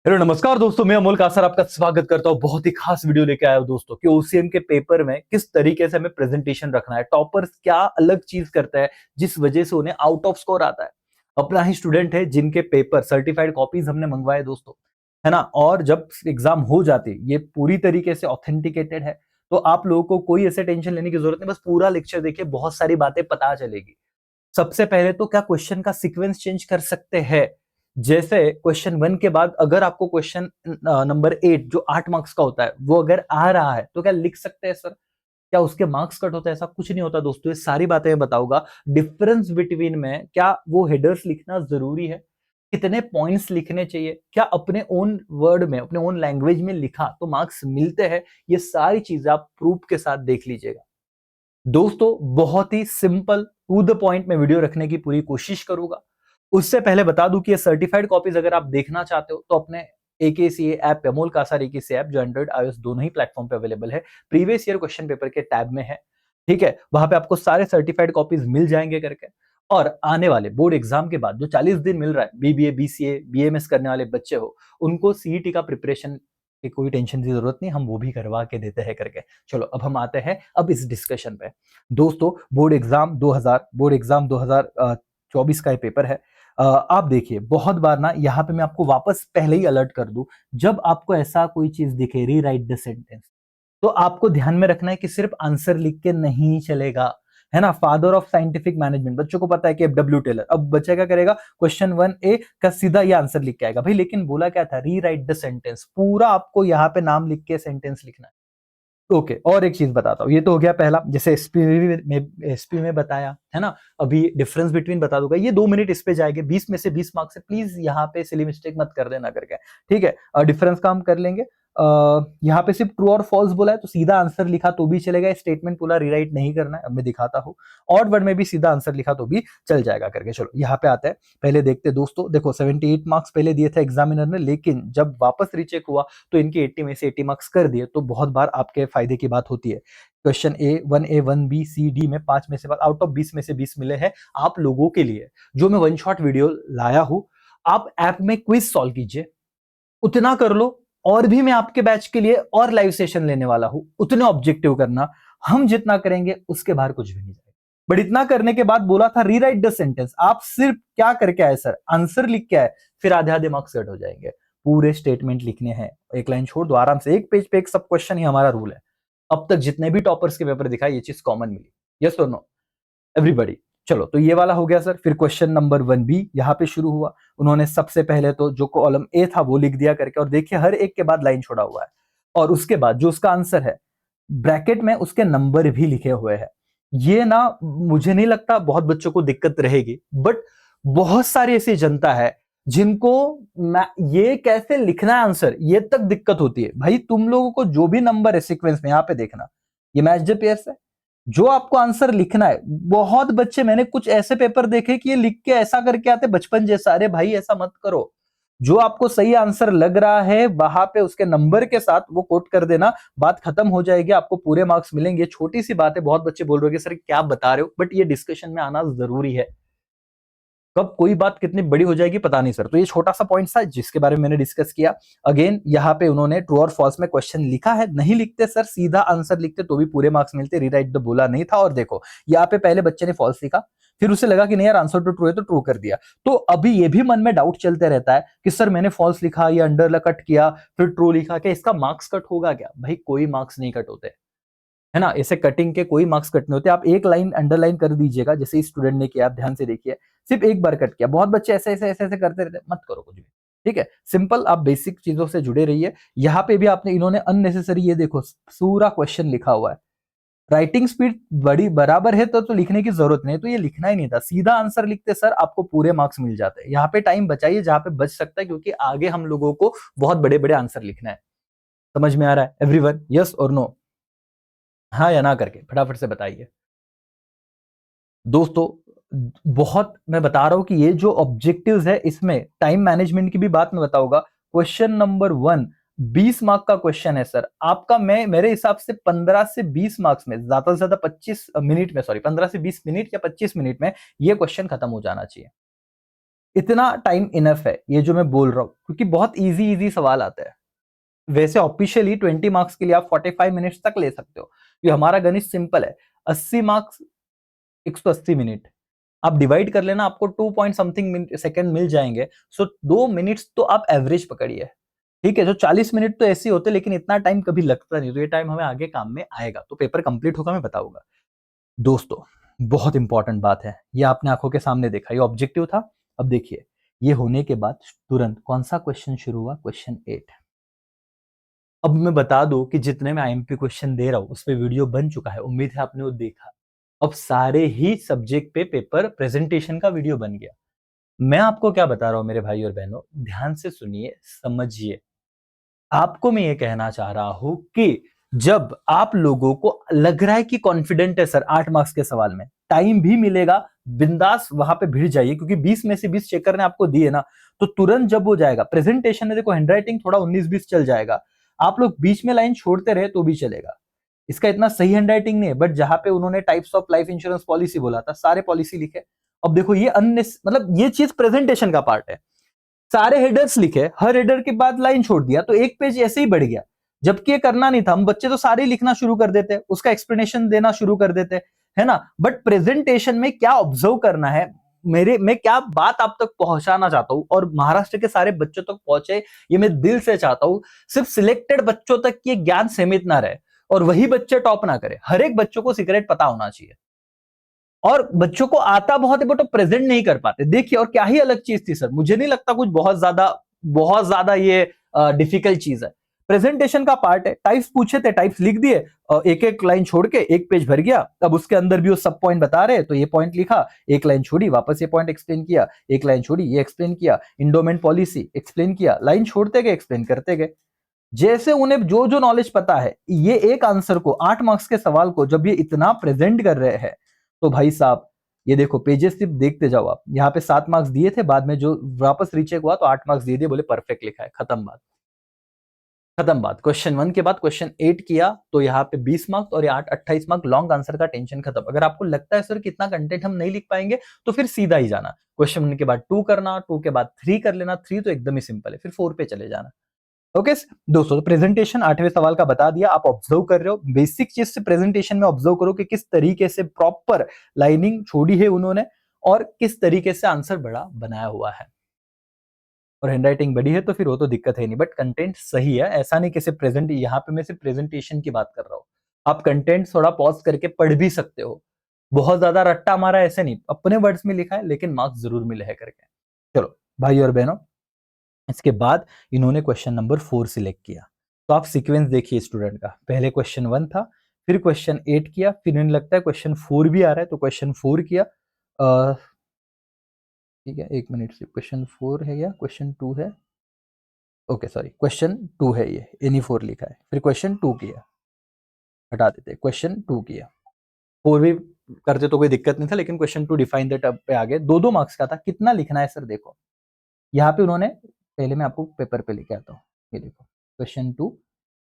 Hello नमस्कार दोस्तों, मैं अमोल कासर आपका स्वागत करता हूं। बहुत ही खास वीडियो लेके आया हूं दोस्तों कि ओसीएम के पेपर में किस तरीके से हमें प्रेजेंटेशन रखना है। टॉपर्स क्या अलग चीज करता है जिस वजह से उन्हें आउट ऑफ स्कोर आता है। अपना ही स्टूडेंट है जिनके पेपर सर्टिफाइड कॉपीज हमने मंगवाए दोस्तों, है ना। और जब एग्जाम हो जाती ये पूरी तरीके से ऑथेंटिकेटेड है, तो आप लोगों को कोई ऐसे टेंशन लेने की जरूरत नहीं। बस पूरा लेक्चर देखिए, बहुत सारी बातें पता चलेगी। सबसे पहले तो क्या क्वेश्चन का सीक्वेंस चेंज कर सकते हैं। जैसे क्वेश्चन 1 के बाद अगर आपको क्वेश्चन नंबर 8 जो 8 मार्क्स का होता है वो अगर आ रहा है तो क्या लिख सकते हैं सर? क्या उसके मार्क्स कट होता है? ऐसा कुछ नहीं होता दोस्तों, ये सारी बातें मैं बताऊंगा। डिफरेंस बिटवीन में क्या वो हेडर्स लिखना जरूरी है, कितने पॉइंट्स लिखने चाहिए, क्या अपने ओन वर्ड में अपने ओन लैंग्वेज में लिखा तो मार्क्स मिलते हैं, ये सारी चीजें आप प्रूफ के साथ देख लीजिएगा दोस्तों। बहुत ही सिंपल टू द पॉइंट में वीडियो रखने की पूरी कोशिश करूंगा। उससे पहले बता दूं कि ये सर्टिफाइड कॉपीज अगर आप देखना चाहते हो तो अपने एकेसीए ऐप पे, अमोल कासार एकेसीए ऐप जो एंड्रॉइड आईओएस दोनों ही प्लेटफॉर्म पे अवेलेबल है, प्रीवियस ईयर क्वेश्चन पेपर के टैब में है। ठीक है, वहां पे आपको सारे सर्टिफाइड कॉपीज मिल जाएंगे करके। और आने वाले बोर्ड एग्जाम के बाद जो 40 दिन मिल रहा है, बीबीए बीसीए बीएमएस करने वाले बच्चे हो, उनको सीईटी का प्रिपरेशन की कोई टेंशन की जरूरत नहीं, हम वो भी करवा के देते हैं करके। चलो अब हम आते हैं अब इस डिस्कशन पे दोस्तों। बोर्ड एग्जाम 2024 का ये पेपर है। आप देखिए, बहुत बार ना यहाँ पे मैं आपको वापस पहले ही अलर्ट कर दूं, जब आपको ऐसा कोई चीज दिखे री राइट द सेंटेंस, तो आपको ध्यान में रखना है कि सिर्फ आंसर लिख के नहीं चलेगा, है ना। फादर ऑफ साइंटिफिक मैनेजमेंट बच्चों को पता है कि डब्ल्यू टेलर। अब बच्चा क्या करेगा, क्वेश्चन 1A का सीधा ये आंसर लिख के आएगा भाई, लेकिन बोला क्या था, री राइट द सेंटेंस। पूरा आपको यहाँ पे नाम लिख के सेंटेंस लिखना है। ओके, और एक चीज बताता हूँ, ये तो हो गया पहला, जैसे एसपी में बताया है ना। अभी डिफरेंस बिटवीन बता दूंगा, ये 2 मिनट इस पे जाएंगे, 20 में से 20 मार्क्स है। प्लीज यहाँ पे सिली मिस्टेक मत कर देना करके, ठीक है। डिफरेंस का हम कर लेंगे। यहाँ पे सिर्फ ट्रू और फॉल्स बोला है तो सीधा आंसर लिखा तो भी चलेगा, स्टेटमेंट पूरा रीराइट नहीं करना है। अब मैं दिखाता हूँ, ऑड वर्ड में भी सीधा आंसर लिखा तो भी चल जाएगा करके। चलो यहाँ पे आता है, पहले देखते दोस्तों। देखो 78 मार्क्स पहले दिए थे एग्जामिनर ने, लेकिन जब वापस रीचेक हुआ तो इनके 80 में से 80 मार्क्स कर दिए। तो बहुत बार आपके फायदे की बात होती है। क्वेश्चन ए 1A 1B C D में 5 में से आउट ऑफ 20 में से 20 मिले हैं आप लोगों के लिए, जो मैं वन शॉट वीडियो लाया हूं। आप ऐप में क्विज सॉल्व कीजिए, उतना कर लो। और भी मैं आपके बैच के लिए और लाइव सेशन लेने वाला हूं, उतने ऑब्जेक्टिव करना। हम जितना करेंगे उसके बाहर कुछ भी नहीं जाएगा। बट इतना करने के बाद बोला था रीराइट द सेंटेंस, आप सिर्फ क्या करके आए सर, आंसर लिख के आए, फिर आधे आधे मार्क्स कट हो जाएंगे। पूरे स्टेटमेंट लिखने हैं, एक लाइन छोड़ दो आराम से, एक पेज पे एक सब क्वेश्चन ही हमारा रूल है। अब तक जितने भी टॉपर्स के पेपर दिखाए ये चीज कॉमन मिली, यस और नो एवरीबॉडी। चलो तो ये वाला हो गया सर। फिर क्वेश्चन नंबर 1B यहाँ पे शुरू हुआ। उन्होंने सबसे पहले तो जो कॉलम ए था वो लिख दिया करके, और देखिए हर एक के बाद लाइन छोड़ा हुआ है, और उसके बाद जो उसका आंसर है ब्रैकेट में उसके नंबर भी लिखे हुए हैं। ये ना, मुझे नहीं लगता बहुत बच्चों को दिक्कत रहेगी, बट बहुत सारी ऐसी जनता है जिनको ये कैसे लिखना है आंसर ये तक दिक्कत होती है। भाई तुम लोगों को जो भी नंबर है सीक्वेंस में, यहां पे देखना, ये मैच द पेयर्स है, जो आपको आंसर लिखना है। बहुत बच्चे, मैंने कुछ ऐसे पेपर देखे कि ये लिख के ऐसा करके आते बचपन जैसा। अरे भाई ऐसा मत करो, जो आपको सही आंसर लग रहा है वहां पे उसके नंबर के साथ वो कोट कर देना, बात खत्म हो जाएगी, आपको पूरे मार्क्स मिलेंगे। छोटी सी बात है, बहुत बच्चे बोल रहे हो कि सर क्या बता रहे हो, बट ये डिस्कशन में आना जरूरी है। कब कोई बात कितनी बड़ी हो जाएगी पता नहीं सर। तो ये छोटा सा पॉइंट था जिसके बारे में मैंने डिस्कस किया। अगेन यहाँ पे उन्होंने ट्रू और फॉल्स में क्वेश्चन लिखा है, नहीं लिखते सर सीधा आंसर लिखते तो भी पूरे मार्क्स मिलते, रीराइट द बोला नहीं था। और देखो यहाँ पे पहले बच्चे ने फॉल्स लिखा, फिर उसे लगा कि नहीं यार आंसर तो ट्रू है तो ट्रू कर दिया। तो अभी ये भी मन में डाउट चलते रहता है कि सर मैंने फॉल्स लिखा या अंडर कट किया फिर ट्रू लिखा, क्या इसका मार्क्स कट होगा क्या? भाई कोई मार्क्स नहीं कट होते, है ना। ऐसे कटिंग के कोई मार्क्स कट नहीं होते। आप एक लाइन अंडरलाइन कर दीजिएगा, जैसे इस स्टूडेंट ने किया, आप ध्यान से देखिए, सिर्फ एक बार कट किया। बहुत बच्चे ऐसे ऐसे ऐसे ऐसे करते रहते, मत करो कुछ भी, ठीक है। सिंपल आप बेसिक चीजों से जुड़े रहिए। यहाँ पे भी आपने, इन्होंने अननेसेसरी, ये देखो पूरा क्वेश्चन लिखा हुआ है। राइटिंग स्पीड बड़ी बराबर है तो लिखने की जरूरत नहीं, तो ये लिखना ही नहीं था, सीधा आंसर लिखते सर आपको पूरे मार्क्स मिल जाते हैं। यहाँ पे टाइम बचाइए जहां पे बच सकता है, क्योंकि आगे हम लोगों को बहुत बड़े बड़े आंसर लिखना है। समझ में आ रहा है एवरीवन, यस और नो? हाँ या ना करके फटाफट से बताइए दोस्तों। बहुत मैं बता रहा हूं कि ये जो ऑब्जेक्टिव्स है इसमें टाइम मैनेजमेंट की भी बात मैं बताऊंगा। क्वेश्चन नंबर 1 20 मार्क का क्वेश्चन है सर आपका। मैं मेरे हिसाब से 15 से 20 मार्क्स में, ज्यादा से ज्यादा 25 मिनट में, सॉरी 15 से 20 मिनट या 25 मिनट में ये क्वेश्चन खत्म हो जाना चाहिए। इतना टाइम इनफ है, ये जो मैं बोल रहा हूं, क्योंकि बहुत इजी इजी सवाल आता है। वैसे ऑफिशियली 20 मार्क्स के लिए आप 45 मिनट्स तक ले सकते हो, ये हमारा गणित सिंपल है। 80 मार्क्स 180 मिनट, आप डिवाइड कर लेना, आपको 2 पॉइंट समथिंग सेकंड मिल जाएंगे। सो 2 मिनट्स तो आप एवरेज पकड़िए, ठीक है। जो 40 मिनट तो ऐसे ही होते, लेकिन इतना टाइम कभी लगता नहीं, तो ये टाइम हमें आगे काम में आएगा। तो पेपर कंप्लीट होगा, मैं बताऊंगा दोस्तों। बहुत इंपॉर्टेंट बात है, ये आपने आंखों के सामने देखा, ये ऑब्जेक्टिव था। अब देखिए, ये होने के बाद तुरंत कौन सा क्वेश्चन शुरू हुआ, क्वेश्चन 8। अब मैं बता दूं कि जितने मैं आईएमपी क्वेश्चन दे रहा हूं उस पे वीडियो बन चुका है, उम्मीद है आपने वो देखा। अब सारे ही सब्जेक्ट पे पेपर प्रेजेंटेशन का वीडियो बन गया। मैं आपको क्या बता रहा हूं मेरे भाई और बहनों, ध्यान से सुनिए, समझिए। आपको मैं ये कहना चाह रहा हूं कि जब आप लोगों को लग रहा है कि कॉन्फिडेंट है सर 8 मार्क्स के सवाल में, टाइम भी मिलेगा, बिंदास वहां पे भिड़ जाइए, क्योंकि 20 में से 20 चेकर ने आपको दिए ना, तो तुरंत जब हो जाएगा प्रेजेंटेशन में, देखो हैंडराइटिंग थोड़ा 19-20 चल जाएगा, आप लोग बीच में लाइन छोड़ते रहे तो भी चलेगा। इसका इतना सही हैंडराइटिंग नहीं है, बट जहां पे उन्होंने types of life insurance policy बोला था, सारे पॉलिसी लिखे। अब देखो ये अन्य मतलब ये चीज प्रेजेंटेशन का पार्ट है, सारे हेडर्स लिखे, हर हेडर के बाद लाइन छोड़ दिया, तो एक पेज ऐसे ही बढ़ गया। जबकि ये करना नहीं था, हम बच्चे तो सारे लिखना शुरू कर देते, उसका एक्सप्लेनेशन देना शुरू कर देते, है ना। बट प्रेजेंटेशन में क्या ऑब्जर्व करना है, मैं क्या बात आप तक पहुंचाना चाहता हूं, और महाराष्ट्र के सारे बच्चों तक पहुंचे, ये मैं दिल से चाहता हूं। सिर्फ सिलेक्टेड बच्चों तक ये ज्ञान सीमित ना रहे, और वही बच्चे टॉप ना करे। हर एक बच्चों को सीक्रेट पता होना चाहिए। और बच्चों को आता बहुत है, बट वो प्रेजेंट नहीं कर पाते। देखिए, और क्या ही अलग चीज थी सर, मुझे नहीं लगता कुछ बहुत ज्यादा ये डिफिकल्ट चीज है। प्रेजेंटेशन का पार्ट है, टाइप्स पूछे थे, टाइप्स लिख दिए, एक एक लाइन छोड़ के एक पेज भर गया। अब उसके अंदर भी वो सब पॉइंट बता रहे, तो ये पॉइंट लिखा, एक लाइन छोड़ी, वापस ये पॉइंट एक्सप्लेन किया, एक लाइन छोड़ी, ये एक्सप्लेन किया, इंडोमेंट पॉलिसी एक्सप्लेन किया, लाइन छोड़ते गए, एक्सप्लेन करते गए। जैसे उन्हें जो जो नॉलेज पता है, ये एक आंसर को, 8 मार्क्स के सवाल को जब ये इतना प्रेजेंट कर रहे हैं, तो भाई साहब ये देखो, पेजेस सिर्फ देखते जाओ आप। यहाँ पे 7 मार्क्स दिए थे, बाद में जो वापस रीचेक हुआ तो 8 मार्क्स दे दिए, बोले परफेक्ट लिखा है, खत्म बात। खत्म बात। क्वेश्चन 1 के बाद क्वेश्चन 8 किया तो यहाँ पे 20 मार्क्स, और 8 28 मार्क्स, लॉन्ग आंसर का टेंशन खत्म। अगर आपको लगता है सर कितना कंटेंट हम नहीं लिख पाएंगे, तो फिर सीधा ही जाना, क्वेश्चन 1 के बाद 2 करना, 2 के बाद 3 कर लेना, 3 तो एकदम ही सिंपल है, फिर 4 पे चले जाना। ओके दोस्तों, तो प्रेजेंटेशन 8वें सवाल का बता दिया, आप ऑब्जर्व कर रहे हो। बेसिक चीज से प्रेजेंटेशन में ऑब्जर्व करो कि किस तरीके से प्रॉपर लाइनिंग छोड़ी है उन्होंने, और किस तरीके से आंसर बड़ा बनाया हुआ है। और हैंडराइटिंग बड़ी है तो फिर वो तो दिक्कत है नहीं, बट कंटेंट सही है। ऐसा नहीं कि सिर्फ प्रेजेंट, यहाँ पे मैं सिर्फ प्रेजेंटेशन की बात कर रहा हूँ, आप कंटेंट थोड़ा पॉज करके पढ़ भी सकते हो। बहुत ज्यादा रट्टा मारा ऐसे नहीं, अपने वर्ड्स में लिखा है, लेकिन मार्क्स जरूर मिले है करके। चलो भाई और बहनों, इसके बाद इन्होंने क्वेश्चन नंबर 4 सिलेक्ट किया। तो आप सीक्वेंस देखिए स्टूडेंट का, पहले क्वेश्चन 1 था, फिर क्वेश्चन 8 किया, फिर इन्हें लगता है क्वेश्चन 4 भी आ रहा है, तो क्वेश्चन 4 किया। ठीक है, एक मिनट से, क्वेश्चन 4 है या क्वेश्चन 2 है? ओके सॉरी, क्वेश्चन 2 है, ये एनी 4 लिखा है। फिर क्वेश्चन 2 किया, हटा देते, क्वेश्चन 2 किया। 4 भी करते तो कोई दिक्कत नहीं था, लेकिन क्वेश्चन 2 डिफाइन द टब पे आ गए। 2-2 मार्क्स का था। कितना लिखना है सर, देखो यहाँ पे उन्होंने, पहले मैं आपको पेपर पे लेके आता हूँ, ये देखो क्वेश्चन 2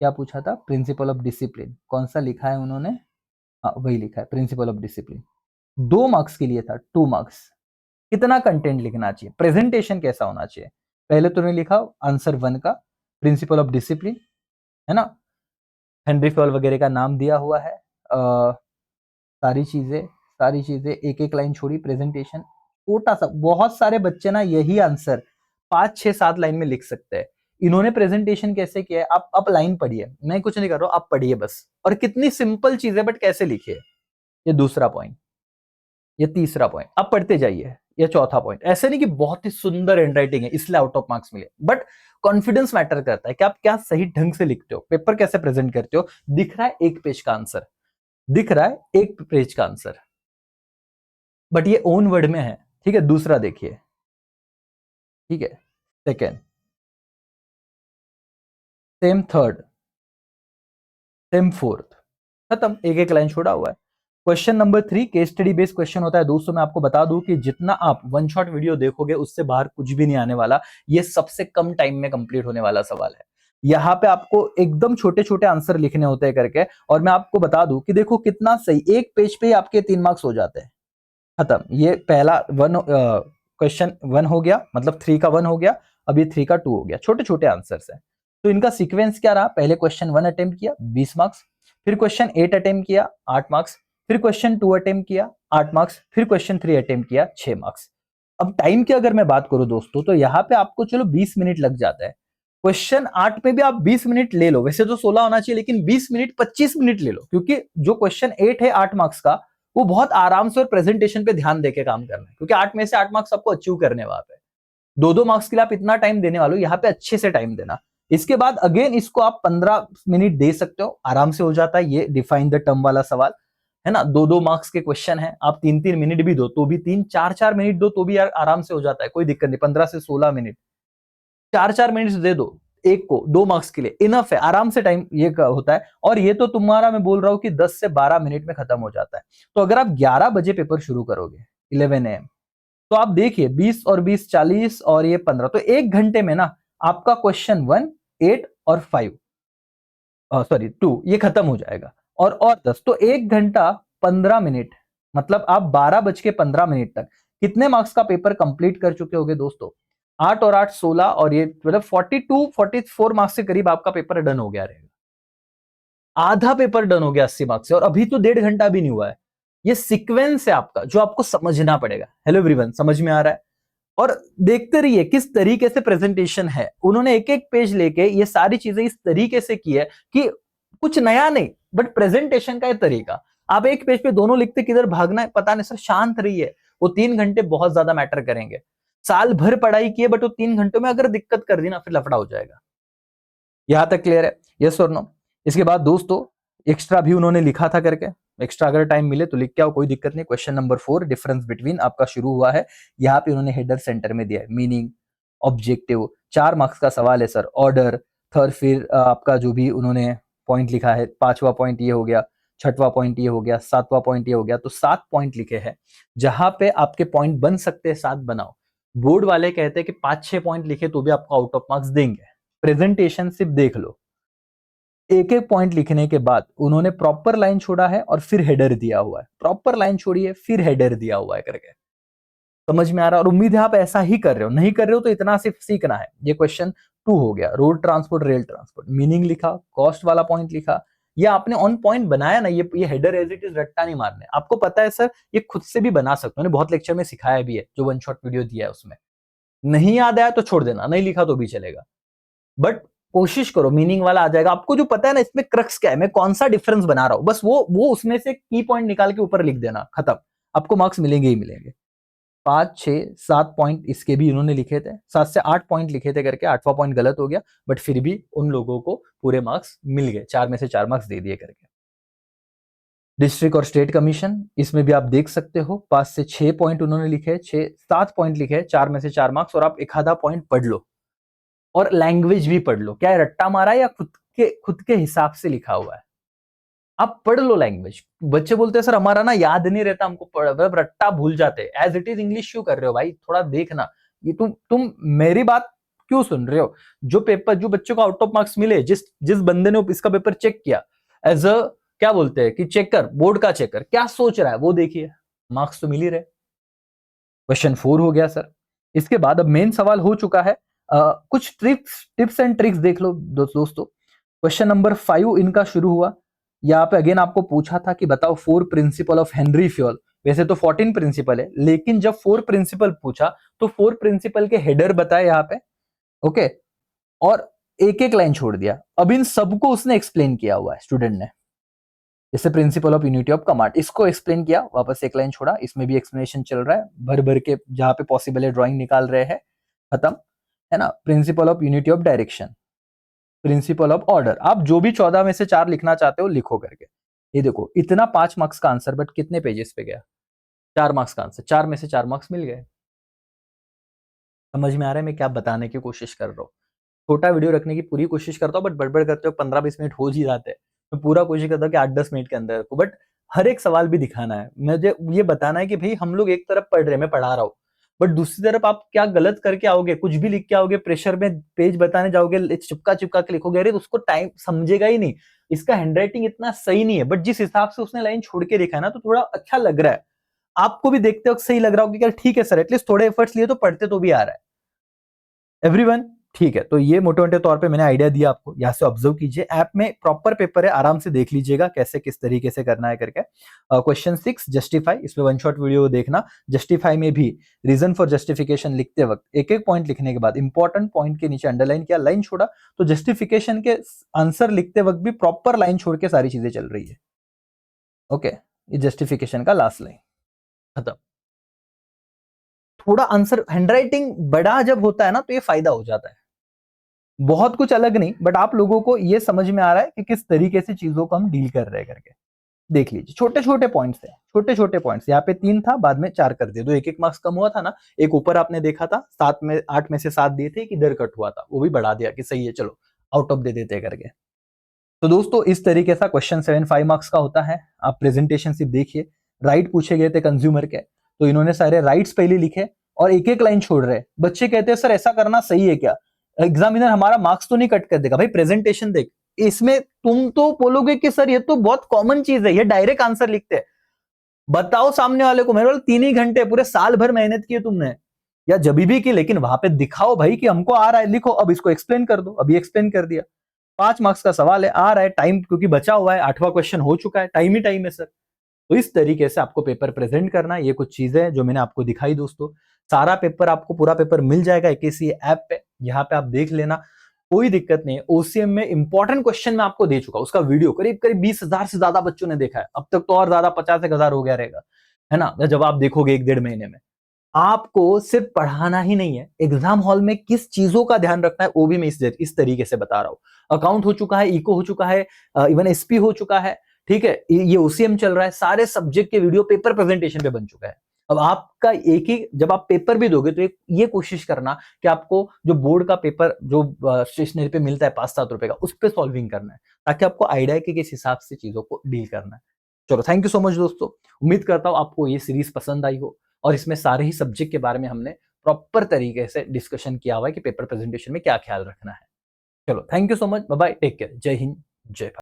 क्या पूछा था, प्रिंसिपल ऑफ डिसिप्लिन, कौन सा लिखा है उन्होंने? हाँ वही लिखा है, प्रिंसिपल ऑफ डिसिप्लिन। 2 मार्क्स के लिए था, 2 मार्क्स। कितना कंटेंट लिखना चाहिए, प्रेजेंटेशन कैसा होना चाहिए? पहले तो उन्होंने लिखा आंसर 1 का, प्रिंसिपल ऑफ डिसिप्लिन, है ना, हेनरी फॉल वगैरह का नाम दिया हुआ है, सारी चीजें एक एक लाइन छोड़ी, प्रेजेंटेशन छोटा सा। बहुत सारे बच्चे ना यही आंसर 5 6 7 लाइन में लिख सकते हैं। इन्होंने प्रेजेंटेशन कैसे किया है, आप लाइन पढ़िए, मैं कुछ नहीं कर रहा हूं, आप पढ़िए बस। और कितनी सिंपल चीज है, बट कैसे लिखिए, ये दूसरा पॉइंट, ये तीसरा पॉइंट, आप पढ़ते जाइए, ये चौथा पॉइंट। ऐसे नहीं कि बहुत ही सुंदर हैंडराइटिंग है इसलिए आउट ऑफ मार्क्स मिले, बट कॉन्फिडेंस मैटर करता है कि आप क्या सही ढंग से लिखते हो, पेपर कैसे प्रेजेंट करते हो। दिख रहा है एक पेज का आंसर, दिख रहा है एक पेज का आंसर, बट ये ओन वर्ड में है। ठीक है, दूसरा देखिए, ठीक है, second, same third, same fourth, खत्म, एक एक लाइन छोड़ा हुआ है। Question number 3 case study based question होता है दोस्तों। मैं आपको बता दूं कि जितना आप वन शॉट वीडियो देखोगे उससे बाहर कुछ भी नहीं आने वाला। ये सबसे कम टाइम में कंप्लीट होने वाला सवाल है। यहाँ पे आपको एकदम छोटे छोटे आंसर लिखने होते हैं करके, और मैं आपको बता दूं कि देखो कितना सही, एक पेज पे ही आपके 3 मार्क्स हो जाते हैं, खत्म। ये पहला क्वेश्चन 1 हो गया, मतलब 3 का 1 हो गया, अब ये 3 का 2 हो गया, छोटे छोटे आंसर्स हैं। तो इनका सीक्वेंस क्या रहा, पहले क्वेश्चन 1 अटेम्प्ट किया 20 मार्क्स, फिर क्वेश्चन 8 अटेम्प्ट किया 8 मार्क्स, फिर क्वेश्चन 2 अटेम्प्ट किया 8 मार्क्स, फिर क्वेश्चन 3 अटेम्प्ट किया 6 मार्क्स। अब टाइम की अगर मैं बात करूं दोस्तों, तो यहाँ पे आपको चलो 20 मिनट लग जाता है। क्वेश्चन 8 में भी आप 20 मिनट ले लो, वैसे तो 16 होना चाहिए, लेकिन 20 मिनट 25 मिनट ले लो, क्योंकि जो क्वेश्चन 8 है 8 मार्क्स का, वो बहुत आराम से और प्रेजेंटेशन पे ध्यान देके काम करना है, क्योंकि 8 में से 8 मार्क्स आपको अचीव करने वहां पे। 2-2 मार्क्स के लिए आप इतना टाइम देने वाले हो, यहाँ पे अच्छे से टाइम देना। इसके बाद अगेन इसको आप 15 मिनट दे सकते हो, आराम से हो जाता है ये डिफाइन द टर्म वाला सवाल, है ना। 2-2 मार्क्स के क्वेश्चन है, आप 3-3 मिनट भी दो तो भी 3-4-4 मिनट दो तो भी यार आराम से हो जाता है, कोई दिक्कत नहीं। 15 से 16 मिनट, 4-4 मिनट दे दो एक को 2 मार्क्स के लिए, इनफ है, आराम से टाइम ये होता है। और ये तो तुम्हारा मैं बोल रहा हूं कि 10 से 12 मिनट में खत्म हो जाता है। तो अगर आप 11 बजे पेपर शुरू करोगे 11 AM, तो आप देखिए 20 और 20 40 और ये 15, तो 1 घंटे में ना आपका क्वेश्चन 1, 8 और 5 सॉरी 2 ये खत्म हो जाएगा। और 10 तो 1 घंटा 15 मिनट, मतलब आप 12:15 तक कितने मार्क्स का पेपर कंप्लीट कर चुके होगे दोस्तों? 8 और 8 16 और ये मतलब 42-44 मार्क्स के करीब आपका पेपर डन हो गया रहेगा। आधा पेपर डन हो गया 80 मार्क्स से, और अभी तो 1.5 घंटा भी नहीं हुआ है। ये सीक्वेंस है आपका जो आपको समझना पड़ेगा। हेलो एवरीवन, समझ में आ रहा है? और देखते रहिए किस तरीके से प्रेजेंटेशन है। उन्होंने एक एक पेज लेके ये सारी चीजें इस तरीके से की है कि कुछ नया नहीं, बट प्रेजेंटेशन का ये तरीका। आप एक पेज पे दोनों लिखते किधर भागना है पता नहीं सर, शांत रहिए। वो 3 घंटे बहुत ज्यादा मैटर करेंगे। साल भर पढ़ाई की है, बट वो 3 घंटों में अगर दिक्कत कर दी ना, फिर लफड़ा हो जाएगा। यहां तक क्लियर है? यस और नो? इसके बाद दोस्तों एक्स्ट्रा भी उन्होंने लिखा था करके, एक्स्ट्रा अगर टाइम मिले तो लिख के आओ, कोई दिक्कत नहीं। क्वेश्चन नंबर 4 डिफरेंस बिटवीन आपका शुरू हुआ है, यहाँ पे उन्होंने हेडर सेंटर में दिया है मीनिंग, ऑब्जेक्टिव, 4 मार्क्स का सवाल है सर, ऑर्डर, थर्ड, फिर आपका जो भी उन्होंने पॉइंट लिखा है, 5वां पॉइंट ये हो गया, 6वां पॉइंट ये हो गया, 7वां पॉइंट ये हो गया, तो 7 पॉइंट लिखे हैं। जहां पे आपके पॉइंट बन सकते हैं 7 बनाओ। बोर्ड वाले कहते हैं कि 5-6 पॉइंट लिखे तो भी आपको आउट ऑफ मार्क्स देंगे। प्रेजेंटेशन सिर्फ देख लो, एक एक पॉइंट लिखने के बाद उन्होंने प्रॉपर लाइन छोड़ा है और फिर हेडर दिया हुआ है, प्रॉपर लाइन छोड़ी है फिर हेडर दिया हुआ है करके। समझ में आ रहा है? और उम्मीद है आप ऐसा ही कर रहे हो, नहीं कर रहे हो तो इतना सिर्फ सीखना है। ये क्वेश्चन 2 हो गया, road transport rail transport, meaning लिखा, कॉस्ट वाला पॉइंट लिखा, ये आपने ऑन पॉइंट बनाया ना। ये हेडर एज इट इज रट्टा नहीं मारने। आपको पता है सर, ये खुद से भी बना सकते हो, मैंने बहुत लेक्चर में सिखाया भी है, जो वन शॉट वीडियो दिया है उसमें। नहीं याद आया तो छोड़ देना, नहीं लिखा तो भी चलेगा, बट कोशिश करो मीनिंग वाला आ जाएगा। आपको जो पता है ना इसमें क्रक्स क्या है, मैं कौन सा डिफरेंस बना रहा हूं, बस वो उसमें से की पॉइंट निकाल के ऊपर लिख देना, खत्म। आपको मार्क्स मिलेंगे ही मिलेंगे। 5-6-7 पॉइंट इसके भी इन्होंने लिखे थे, 7 से 8 पॉइंट लिखे थे करके, 8वां पॉइंट गलत हो गया, बट फिर भी उन लोगों को पूरे मार्क्स मिल गए, 4 में से 4 मार्क्स दे दिए करके। डिस्ट्रिक्ट और स्टेट कमीशन, इसमें भी आप देख सकते हो 5 से 6 पॉइंट उन्होंने लिखे, 6-7 पॉइंट लिखे, 4 में से 4 मार्क्स, और आप एक आधा पॉइंट पढ़ लो और लैंग्वेज भी पढ़ लो, क्या है रट्टा मारा है या खुद के हिसाब से लिखा हुआ है। आप पढ़ लो लैंग्वेज। बच्चे बोलते हैं सर हमारा ना याद नहीं रहता, हमको मतलब रट्टा भूल जाते हैं। एज इट इज इंग्लिश क्यों कर रहे हो भाई, थोड़ा देखना। ये तुम मेरी बात क्यों सुन रहे हो? जो पेपर, जो बच्चों को आउट ऑफ मार्क्स मिले, जिस जिस बंदे ने इसका पेपर चेक किया, एज अ क्या बोलते हैं कि चेकर, बोर्ड का चेकर, क्या सोच रहा है वो देखिए, मार्क्स तो मिल ही रहे। क्वेश्चन 4 हो गया सर। इसके बाद अब मेन सवाल हो चुका है। कुछ टिप्स एंड ट्रिक्स देख लो दोस्तों। क्वेश्चन नंबर 5 इनका शुरू हुआ। यहाँ पे अगेन आपको पूछा था कि बताओ 4 प्रिंसिपल ऑफ हेनरी फ्यूल। वैसे तो 14 प्रिंसिपल है, लेकिन जब 4 प्रिंसिपल पूछा तो 4 प्रिंसिपल के हेडर बताए यहाँ पे, ओके, और एक एक लाइन छोड़ दिया। अब इन सबको उसने एक्सप्लेन किया हुआ है स्टूडेंट ने। जैसे principle of unity of command, इसको एक्सप्लेन किया, वापस एक लाइन छोड़ा, इसमें भी एक्सप्लेनेशन चल रहा है, भर भर के जहां पे पॉसिबल है ड्राइंग निकाल रहे हैं, खत्म, है ना। Principle of unity of direction, principle of order, आप जो भी 14 में से 4 लिखना चाहते हो लिखो करके। ये देखो इतना 5 मार्क्स का आंसर, बट कितने पेजेस पे गया? 4 मार्क्स का आंसर, 4 में से 4 मार्क्स मिल गए। समझ में आ रहा है मैं क्या बताने की कोशिश कर रहा हूँ? छोटा वीडियो रखने की पूरी कोशिश करता हूँ, बट बड़बड़ करते हो 15-20 मिनट हो ही जाते हैं। मैं पूरा कोशिश करता हूँ कि 8-10 मिनट के अंदर रखूं, बट हर एक सवाल भी दिखाना है। मुझे ये बताना है कि भाई हम लोग एक तरफ पढ़ रहे हैं, मैं पढ़ा रहा हूँ, बट दूसरी तरफ आप क्या गलत करके आओगे, कुछ भी लिख के आओगे, प्रेशर में पेज बताने जाओगे, चिपका चिपका के लिखोगे, अरे तो उसको टाइम समझेगा ही नहीं। इसका हैंडराइटिंग इतना सही नहीं है, बट जिस हिसाब से उसने लाइन छोड़ के लिखा है ना, तो थोड़ा अच्छा लग रहा है। आपको भी देखते वक्त सही लग रहा होगा कि यार ठीक है सर, एटलीस्ट थोड़े एफर्ट्स लिए तो पढ़ते तो भी आ रहा है। एवरीवन, ठीक है, तो ये मोटे मोटे तौर पे मैंने आइडिया दिया आपको, यहाँ से ऑब्जर्व कीजिए। ऐप में प्रॉपर पेपर है, आराम से देख लीजिएगा कैसे किस तरीके से करना है करके। क्वेश्चन 6 जस्टिफाई, इसमें वन शॉट वीडियो देखना। जस्टिफाई में भी रीजन फॉर जस्टिफिकेशन लिखते वक्त एक एक पॉइंट लिखने के बाद इंपॉर्टेंट पॉइंट के नीचे अंडरलाइन किया, लाइन छोड़ा, तो जस्टिफिकेशन के आंसर लिखते वक्त भी प्रॉपर लाइन छोड़ के सारी चीजें चल रही है। ओके, ये जस्टिफिकेशन का लास्ट लाइन खत्म। थोड़ा आंसर हैंडराइटिंग बड़ा जब होता है ना तो ये फायदा हो जाता है। बहुत कुछ अलग नहीं, बट आप लोगों को ये समझ में आ रहा है कि किस तरीके से चीजों को हम डील कर रहे हैं करके। देख लीजिए, छोटे छोटे पॉइंट्स हैं, छोटे छोटे पॉइंट्स। यहाँ पे 3 था, बाद में 4 कर दिए, तो एक एक मार्क्स कम हुआ था ना। एक ऊपर आपने देखा था 7 में 8 में से 7 दिए थे, किधर कट हुआ था, वो भी बढ़ा दिया कि सही है चलो आउट ऑफ दे देते करके। तो दोस्तों इस तरीके से क्वेश्चन 7 5 मार्क्स का होता है। आप प्रेजेंटेशन सिर्फ देखिए। राइट पूछे गए थे कंज्यूमर के, तो इन्होंने सारे राइट्स पहले लिखे और एक एक लाइन छोड़ रहे। बच्चे कहते हैं सर ऐसा करना सही है क्या, एग्जामिनर हमारा मार्क्स तो नहीं कट कर देगा। भाई प्रेजेंटेशन देख, इसमें तुम तो बोलोगे कि सर ये तो बहुत कॉमन चीज है, ये डायरेक्ट आंसर लिखते हैं। बताओ सामने वाले को, मेरे वाले 3 ही घंटे, पूरे साल भर मेहनत की है तुमने या जबी भी की, लेकिन वहां पे दिखाओ भाई कि हमको आ रहा है, लिखो। अब इसको एक्सप्लेन कर दो, अभी एक्सप्लेन कर दिया। 5 मार्क्स का सवाल है, आ रहा है, टाइम क्योंकि बचा हुआ है, 8वां क्वेश्चन हो चुका है, टाइम ही टाइम है सर। तो इस तरीके से आपको पेपर प्रेजेंट करना है। ये कुछ चीजें जो मैंने आपको दिखाई दोस्तों। सारा पेपर आपको, पूरा पेपर मिल जाएगा एक इसी ऐप पे, यहाँ पे आप देख लेना, कोई दिक्कत नहीं है। ओसीएम में इंपॉर्टेंट क्वेश्चन मैं आपको दे चुका, उसका वीडियो करीब करीब 20,000 से ज्यादा बच्चों ने देखा है अब तक, तो और ज्यादा 50,000 हो गया रहेगा, है ना, जब आप देखोगे 1 डेढ़ महीने में। आपको सिर्फ पढ़ाना ही नहीं है, एग्जाम हॉल में किस चीजों का ध्यान रखना है वो भी मैं इस तरीके से बता रहा हूं। अकाउंट हो चुका है, इको हो चुका है, इवन एसपी हो चुका है, ठीक है, ये ओसीएम चल रहा है, सारे सब्जेक्ट के वीडियो पेपर प्रेजेंटेशन पे बन चुका है। अब आपका एक ही, जब आप पेपर भी दोगे तो ये कोशिश करना कि आपको जो बोर्ड का पेपर जो स्टेशनरी पे मिलता है 5-7 रुपए का, उस पर सॉल्विंग करना है, ताकि आपको आइडिया है कि किस हिसाब से चीजों को डील करना है। चलो, थैंक यू सो मच दोस्तों। उम्मीद करता हूं आपको ये सीरीज पसंद आई हो, और इसमें सारे ही सब्जेक्ट के बारे में हमने प्रॉपर तरीके से डिस्कशन किया हुआ है कि पेपर प्रेजेंटेशन में क्या ख्याल रखना है। चलो, thank you so much, bye bye, take care, जय हिंद, जय भारत।